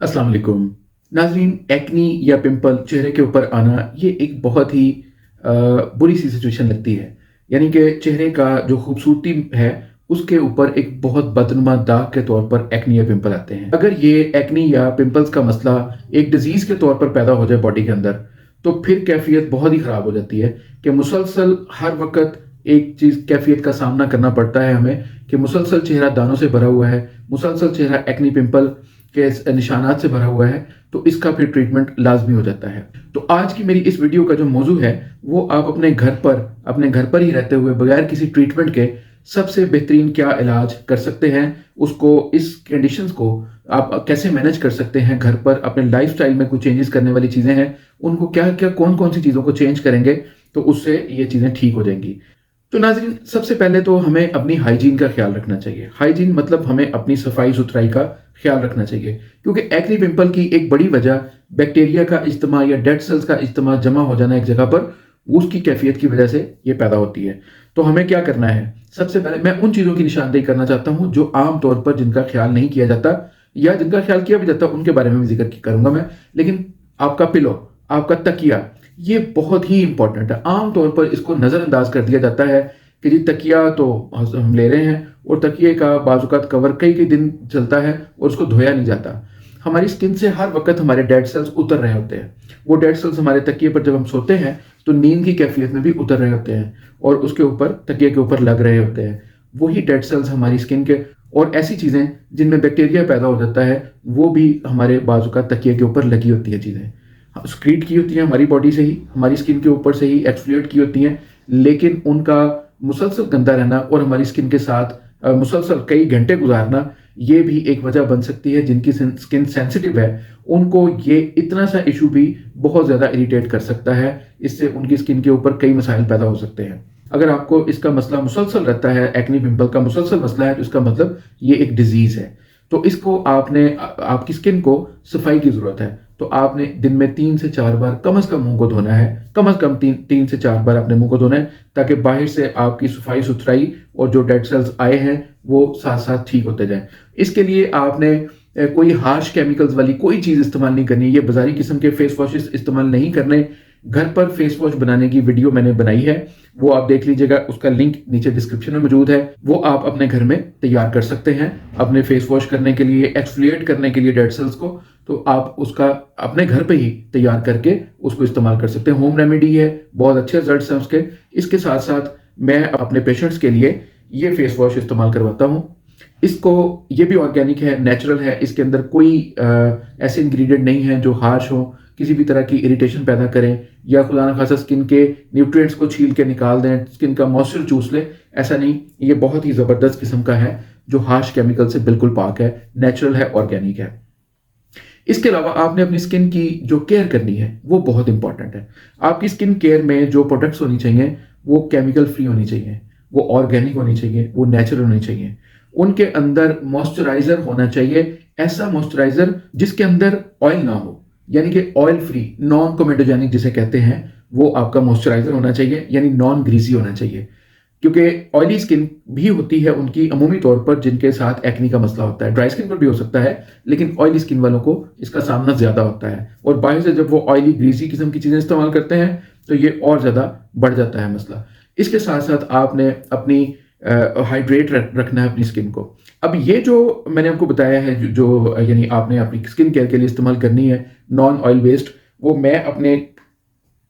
अस्सलाम वालेकुम नाजरीन। एक्नी या पिंपल चेहरे के ऊपर आना ये एक बहुत ही बुरी सी सिचुएशन लगती है। यानी कि चेहरे का जो खूबसूरती है उसके ऊपर एक बहुत बदनुमा दाग के तौर पर एक्नी या पिंपल आते हैं। अगर ये एक्नी या पिंपल्स का मसला एक डिजीज के तौर पर पैदा हो जाए बॉडी के अंदर, तो फिर कैफियत बहुत ही ख़राब हो जाती है कि मुसलसल हर वक्त एक चीज़ कैफियत का सामना करना पड़ता है हमें कि मुसलसल चेहरा दानों से भरा हुआ है, मुसलसल चेहरा एक्नी पिंपल के निशानात से भरा हुआ है, तो इसका फिर ट्रीटमेंट लाजमी हो जाता है। तो आज की मेरी इस वीडियो का जो मौजू है वो आप अपने घर पर ही रहते हुए बगैर किसी ट्रीटमेंट के सबसे बेहतरीन क्या इलाज कर सकते हैं, उसको इस कंडीशंस को आप कैसे मैनेज कर सकते हैं घर पर। अपने लाइफस्टाइल में कुछ चेंजेस करने वाली चीज़ें हैं, उनको क्या क्या कौन कौन सी चीज़ों को चेंज करेंगे तो उससे ये चीज़ें ठीक हो जाएंगी। तो नाज़रीन, सबसे पहले तो हमें अपनी हाइजीन का ख्याल रखना चाहिए। हाइजीन मतलब हमें अपनी सफाई सुथराई का ख्याल रखना चाहिए, क्योंकि एक्नी पिंपल की एक बड़ी वजह बैक्टीरिया का इज्तिमा या डेड सेल्स का इज्तिमा जमा हो जाना एक जगह पर, उसकी कैफियत की वजह से ये पैदा होती है। तो हमें क्या करना है? सबसे पहले मैं उन चीज़ों की निशानदेही करना चाहता हूँ जो आम तौर पर जिनका ख्याल नहीं किया जाता, या जिनका ख्याल किया भी जाता उनके बारे में भी जिक्र करूंगा मैं। लेकिन आपका पिलो, आपका तकिया, ये बहुत ही इंपॉर्टेंट है। आम तौर पर इसको नज़रअंदाज कर दिया जाता है कि जी तकिया तो हम ले रहे हैं और तकिए का बाजुकात कवर कई कई दिन चलता है और उसको धोया नहीं जाता। हमारी स्किन से हर वक्त हमारे डेड सेल्स उतर रहे होते हैं। वो डेड सेल्स हमारे तकिए पर जब हम सोते हैं तो नींद की कैफियत में भी उतर रहे होते हैं और उसके ऊपर तकिए के ऊपर लग रहे होते हैं। वही डेड सेल्स हमारी स्किन के और ऐसी चीज़ें जिनमें बैक्टीरिया पैदा हो जाता है वो भी हमारे बाजुकात तकिए के ऊपर लगी होती है। चीज़ें स्क्रीट की होती हैं हमारी बॉडी से ही, हमारी स्किन के ऊपर से ही एक्सफ्लिएट की होती हैं, लेकिन उनका मुसलसल गंदा रहना और हमारी स्किन के साथ मुसलसल कई घंटे गुजारना ये भी एक वजह बन सकती है। जिनकी स्किन सेंसिटिव है उनको ये इतना सा इशू भी बहुत ज़्यादा इरिटेट कर सकता है। इससे उनकी स्किन के ऊपर कई मसाइल पैदा हो सकते हैं। अगर आपको इसका मसला मुसलसल रहता है, एक्नी पिंपल का मुसलसल मसला है, तो इसका मतलब ये एक डिजीज़ है। तो इसको आपकी स्किन को सफाई की ज़रूरत है। तो आपने दिन में 3 से 4 बार कम से कम मुंह को धोना है। कम से कम 3 से 4 बार अपने मुंह को धोना है, ताकि बाहर से आपकी सफाई सुथराई और जो डेड सेल्स आए हैं वो साथ साथ ठीक होते जाएं। इसके लिए आपने कोई हार्श केमिकल्स वाली कोई चीज़ इस्तेमाल नहीं करनी। ये बाजारी किस्म के फेस वॉशेस इस्तेमाल नहीं करने। घर पर फेस वॉश बनाने की वीडियो मैंने बनाई है, वो आप देख लीजिएगा, उसका लिंक नीचे डिस्क्रिप्शन में मौजूद है। वो आप अपने घर में तैयार कर सकते हैं अपने फेस वॉश करने के लिए, एक्सफोलिएट करने के लिए डेड सेल्स को। तो आप उसका अपने घर पे ही तैयार करके उसको इस्तेमाल कर सकते हैं। होम रेमेडी है, बहुत अच्छे रिजल्ट्स हैं उसके। इसके साथ साथ मैं अपने पेशेंट्स के लिए ये फेस वॉश इस्तेमाल करवाता हूँ। इसको ये भी ऑर्गेनिक है, नेचुरल है, इसके अंदर कोई ऐसे इंग्रेडिएंट नहीं है जो हार्श हो, किसी भी तरह की इरिटेशन पैदा करें या खुदा न खासा स्किन के न्यूट्रिएंट्स को छील के निकाल दें, स्किन का मॉइस्चर चूस ले। ऐसा नहीं, ये बहुत ही ज़बरदस्त किस्म का है जो हार्श केमिकल से बिल्कुल पाक है, नेचुरल है, ऑर्गेनिक है। इसके अलावा आपने अपनी स्किन की जो केयर करनी है वो बहुत इंपॉर्टेंट है। आपकी स्किन केयर में जो प्रोडक्ट्स होनी चाहिए वो केमिकल फ्री होनी चाहिए, वो ऑर्गेनिक होनी चाहिए, वो नेचुरल होनी चाहिए। उनके अंदर मॉइस्चराइजर होना चाहिए, ऐसा मॉइस्चराइजर जिसके अंदर ऑयल ना हो, यानी कि ऑयल फ्री, नॉन कोमेडोजेनिक जिसे कहते हैं, वो आपका मॉइस्चराइजर होना चाहिए, यानी नॉन ग्रीसी होना चाहिए। क्योंकि ऑयली स्किन भी होती है उनकी अमूमी तौर पर जिनके साथ एक्नी का मसला होता है। ड्राई स्किन पर भी हो सकता है, लेकिन ऑयली स्किन वालों को इसका सामना ज़्यादा होता है। और बाहर से जब वो ऑयली ग्रीसी किस्म की चीज़ें इस्तेमाल करते हैं तो ये और ज़्यादा बढ़ जाता है मसला। इसके साथ साथ आपने अपनी हाइड्रेट रखना है अपनी स्किन को। अब ये जो मैंने आपको बताया है जो यानी आपने अपनी स्किन केयर के लिए इस्तेमाल करनी है नॉन ऑयल बेस्ड, वो मैं अपने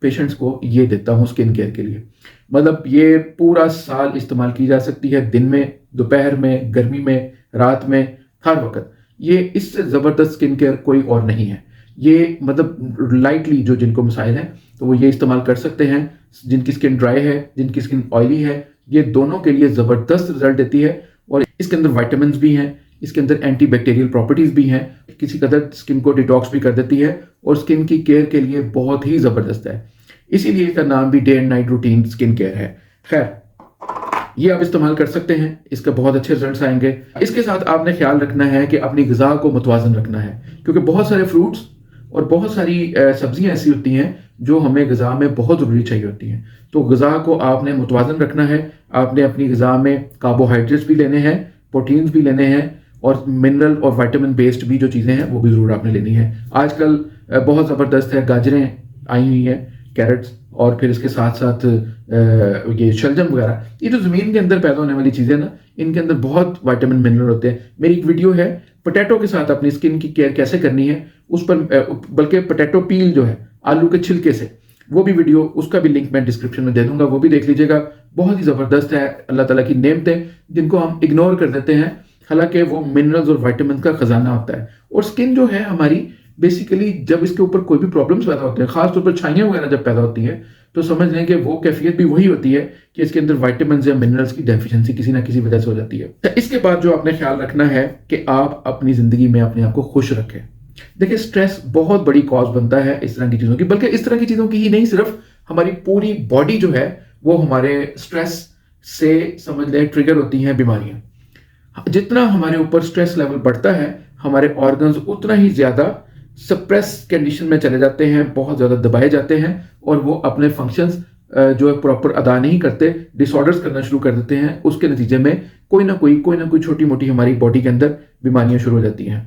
पेशेंट्स को ये देता हूँ स्किन केयर के लिए। मतलब ये पूरा साल इस्तेमाल की जा सकती है, दिन में, दोपहर में, गर्मी में, रात में, हर वक्त। ये इससे ज़बरदस्त स्किन केयर कोई और नहीं है। ये मतलब लाइटली जो जिनको मसाइल हैं तो वो ये इस्तेमाल कर सकते हैं। जिनकी स्किन ड्राई है, जिनकी स्किन ऑयली है, ये दोनों के लिए ज़बरदस्त रिजल्ट देती है। और इसके अंदर विटामिन भी हैं, इसके अंदर एंटी बैक्टीरियल प्रॉपर्टीज़ भी हैं, किसी कदर स्किन को डिटॉक्स भी कर देती है और स्किन की केयर के लिए बहुत ही ज़बरदस्त है। इसीलिए इसका नाम भी day and night routine skin care है। खैर, ये आप इस्तेमाल कर सकते हैं, इसके बहुत अच्छे रिजल्ट्स आएंगे। इसके साथ आपने ख्याल रखना है कि अपनी ग़िज़ा को मुतवाज़न रखना है, क्योंकि बहुत सारे फ्रूट्स और बहुत सारी सब्जियां ऐसी होती हैं जो हमें ग़िज़ा में बहुत ज़रूरी चाहिए होती हैं। तो ग़िज़ा को आपने मुतवाज़न रखना है। आपने अपनी ग़िज़ा में कार्बोहाइड्रेट्स भी लेने हैं, प्रोटीन्स भी लेने हैं और मिनरल और विटामिन बेस्ड भी जो चीज़ें हैं वो भी ज़रूर आपने लेनी है। आजकल बहुत ज़बरदस्त है, गाजरें आई हुई हैं, कैरेट्स, और फिर इसके साथ साथ ये शलजम वगैरह, ये जो ज़मीन के अंदर पैदा होने वाली चीज़ें ना, इनके अंदर बहुत विटामिन मिनरल होते हैं। मेरी एक वीडियो है पोटैटो के साथ अपनी स्किन की केयर कैसे करनी है उस पर, बल्कि पोटैटो पील जो है आलू के छिलके से, वो भी वीडियो, उसका भी लिंक मैं डिस्क्रिप्शन में दे दूंगा, वो भी देख लीजिएगा। बहुत ही ज़बरदस्त है, अल्लाह ताला की नेमतें जिनको हम इग्नोर कर देते हैं, हालांकि वो मिनरल्स और विटामिन का खजाना होता है। और स्किन जो है हमारी बेसिकली जब इसके ऊपर कोई भी प्रॉब्लम्स पैदा होते हैं, खासतौर पर छाइयाँ वगैरह जब पैदा होती है, तो समझ लें कि वो कैफियत भी वही होती है कि इसके अंदर विटामिन या मिनरल्स की डेफिशिएंसी किसी ना किसी वजह से हो जाती है। तो इसके बाद जो आपने ख्याल रखना है कि आप अपनी ज़िंदगी में अपने आप को खुश रखें। देखिए, स्ट्रेस बहुत बड़ी कॉज बनता है इस तरह की चीज़ों की, बल्कि इस तरह की चीज़ों की ही नहीं, सिर्फ हमारी पूरी बॉडी जो है वो हमारे स्ट्रेस से, समझ लें, ट्रिगर होती हैं बीमारियां। जितना हमारे ऊपर स्ट्रेस लेवल बढ़ता है, हमारे ऑर्गन्स उतना ही ज़्यादा सप्रेस कंडीशन में चले जाते हैं, बहुत ज़्यादा दबाए जाते हैं, और वो अपने फंक्शंस जो है प्रॉपर अदा नहीं करते, डिसऑर्डर्स करना शुरू कर देते हैं। उसके नतीजे में कोई ना कोई छोटी मोटी हमारी बॉडी के अंदर बीमारियां शुरू हो जाती हैं।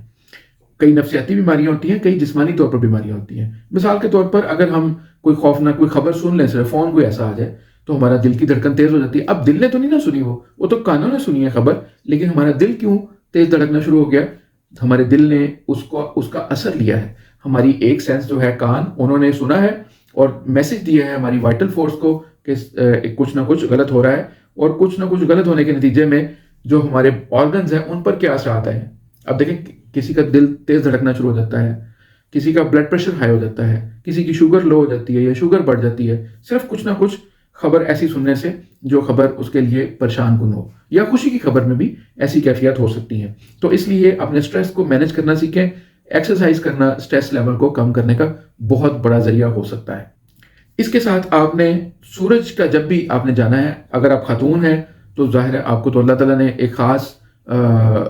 कई नफ्सियाती बीमारियां होती हैं, कई जिस्मानी तौर पर बीमारियां होती हैं। मिसाल के तौर पर अगर हम कोई खौफनाक कोई खबर सुन लें, सिर्फ फ़ोन कोई ऐसा आ जाए, तो हमारा दिल की धड़कन तेज़ हो जाती है। अब दिल ने तो नहीं ना सुनी, वो तो कानों ने सुनी है खबर, लेकिन हमारा दिल क्यों तेज़ धड़कना शुरू हो गया? हमारे दिल ने उसका असर लिया है। हमारी एक सेंस जो है कान, उन्होंने सुना है और मैसेज दिया है हमारी वाइटल फोर्स को कि कुछ ना कुछ गलत हो रहा है, और कुछ ना कुछ गलत होने के नतीजे में जो हमारे ऑर्गन्स हैं उन पर क्या असर आता है। अब देखें, किसी का दिल तेज धड़कना शुरू हो जाता है, किसी का ब्लड प्रेशर हाई हो जाता है, किसी की शुगर लो हो जाती है या शुगर बढ़ जाती है, सिर्फ कुछ ना कुछ खबर ऐसी सुनने से, जो खबर उसके लिए परेशान कुन हो, या खुशी की खबर में भी ऐसी कैफियत हो सकती है। तो इसलिए अपने स्ट्रेस को मैनेज करना सीखें। एक्सरसाइज करना स्ट्रेस लेवल को कम करने का बहुत बड़ा जरिया हो सकता है। इसके साथ आपने सूरज का जब भी आपने जाना है, अगर आप खातून हैं तो जाहिर है आपको तो अल्लाह ताला ने एक ख़ास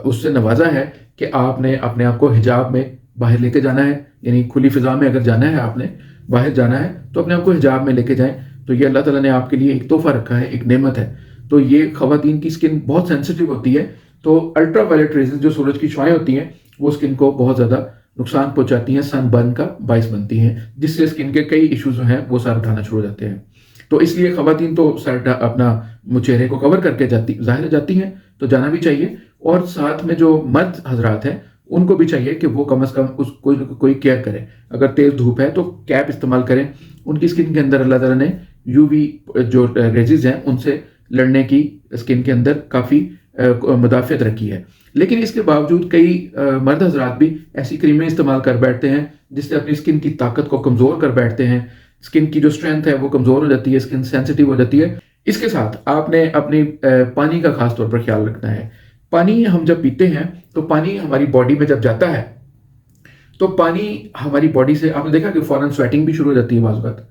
उससे नवाजा है कि आपने अपने आप को हिजाब में बाहर लेके जाना है। यानी खुली फिजा में अगर जाना है, आपने बाहर जाना है, तो अपने आप को हिजाब में लेके जाएं। तो ये अल्लाह ताला ने आपके लिए एक तोहफा रखा है, एक नेमत है। तो ये ख़वातीन की स्किन बहुत सेंसिटिव होती है, तो अल्ट्रा वायलेट रेजेस जो सूरज की शुआएं होती हैं वो स्किन को बहुत ज़्यादा नुकसान पहुंचाती हैं, सनबर्न का बायस बनती हैं, जिससे स्किन के कई इश्यूज हैं वो सर उठाना शुरू हो जाते हैं। तो इसलिए ख़वातीन तो सर अपना चेहरे को कवर करके ज़ाहिर जाती हैं, तो जाना भी चाहिए। और साथ में जो मर्द हजरात हैं उनको भी चाहिए कि वो कम से कम कोई केयर करें। अगर तेज़ धूप है तो कैप इस्तेमाल करें। उनकी स्किन के अंदर अल्लाह ताला ने यूवी जो रेजिज हैं उनसे लड़ने की स्किन के अंदर काफ़ी मुदाफ़ियत रखी है। लेकिन इसके बावजूद कई मर्द हजरात भी ऐसी क्रीमें इस्तेमाल कर बैठते हैं जिससे अपनी स्किन की ताकत को कमज़ोर कर बैठते हैं। स्किन की जो स्ट्रेंथ है वो कमज़ोर हो जाती है, स्किन सेंसिटिव हो जाती है। इसके साथ आपने अपनी पानी का खास तौर पर ख्याल रखना है। पानी हम जब पीते हैं तो पानी हमारी बॉडी में जब जाता है तो पानी हमारी बॉडी से, आपने देखा कि फौरन स्वेटिंग भी शुरू हो जाती है बाज़ वक़्त,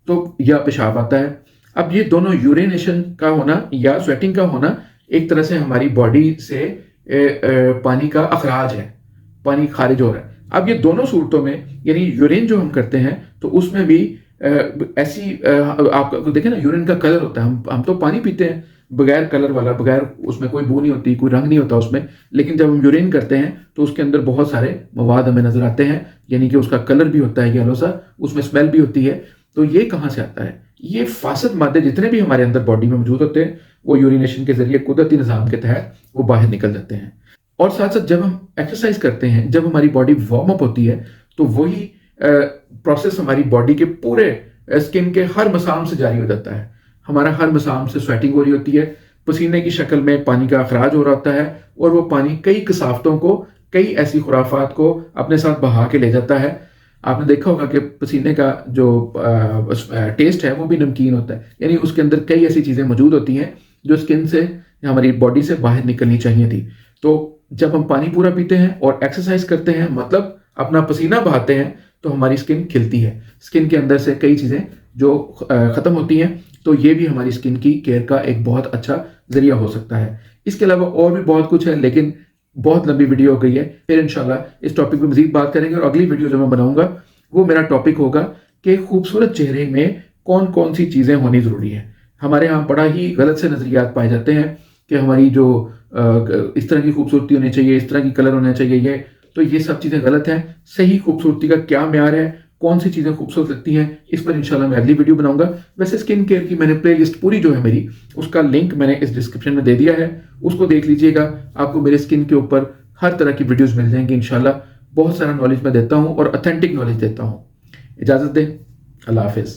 तो या पेशाब आता है। अब ये दोनों यूरिनेशन का होना या स्वेटिंग का होना एक तरह से हमारी बॉडी से पानी का अखराज है, पानी खारिज हो रहा है। अब ये दोनों सूरतों में, यानी यूरिन जो हम करते हैं तो उसमें भी ऐसी आप देखें ना, यूरिन का कलर होता है। हम तो पानी पीते हैं बगैर कलर वाला, बगैर उसमें कोई बू नहीं होती, कोई रंग नहीं होता उसमें, लेकिन जब हम यूरिन करते हैं तो उसके अंदर बहुत सारे मवाद हमें नजर आते हैं, यानी कि उसका कलर भी होता है येलो सा, उसमें स्मेल भी होती है। तो ये कहाँ से आता है? ये फासद मादे जितने भी हमारे अंदर बॉडी में मौजूद होते हैं वो यूरिनेशन के जरिए कुदरती निज़ाम के तहत वो बाहर निकल जाते हैं। और साथ साथ जब हम एक्सरसाइज करते हैं, जब हमारी बॉडी वार्म अप होती है, तो वही प्रोसेस हमारी बॉडी के पूरे स्किन के हर मसाम से जारी हो जाता है। हमारा हर मसाम से स्वेटिंग हो रही होती है, पसीने की शक्ल में पानी का अखराज हो रहा होता है, और वो पानी कई कसावतों को, कई ऐसी खुराफात को अपने साथ बहा के ले जाता है। आपने देखा होगा कि पसीने का जो टेस्ट है वो भी नमकीन होता है, यानी उसके अंदर कई ऐसी चीज़ें मौजूद होती हैं जो स्किन से, हमारी बॉडी से बाहर निकलनी चाहिए थी। तो जब हम पानी पूरा पीते हैं और एक्सरसाइज करते हैं, मतलब अपना पसीना बहाते हैं, तो हमारी स्किन खिलती है। स्किन के अंदर से कई चीज़ें जो ख़त्म होती हैं, तो ये भी हमारी स्किन की केयर का एक बहुत अच्छा जरिया हो सकता है। इसके अलावा और भी बहुत कुछ है, लेकिन बहुत लंबी वीडियो हो गई है। फिर इंशाल्लाह इस टॉपिक पे मजीद बात करेंगे, और अगली वीडियो जो मैं बनाऊंगा वो मेरा टॉपिक होगा कि खूबसूरत चेहरे में कौन कौन सी चीज़ें होनी ज़रूरी है। हमारे यहाँ बड़ा ही गलत से नज़रियात पाए जाते हैं कि हमारी जो इस तरह की खूबसूरती होनी चाहिए, इस तरह की कलर होना चाहिए, ये तो ये सब चीज़ें गलत हैं। सही खूबसूरती का क्या म्यार है, कौन सी चीज़ें खूबसूरत लगती हैं, इस पर इंशाल्लाह मैं अगली वीडियो बनाऊंगा। वैसे स्किन केयर की मैंने प्लेलिस्ट पूरी जो है मेरी, उसका लिंक मैंने इस डिस्क्रिप्शन में दे दिया है, उसको देख लीजिएगा। आपको मेरे स्किन के ऊपर हर तरह की वीडियोस मिल जाएंगी इंशाल्लाह। बहुत सारा नॉलेज मैं देता हूँ और ऑथेंटिक नॉलेज देता हूँ। इजाज़त दें। अल्लाह हाफिज़।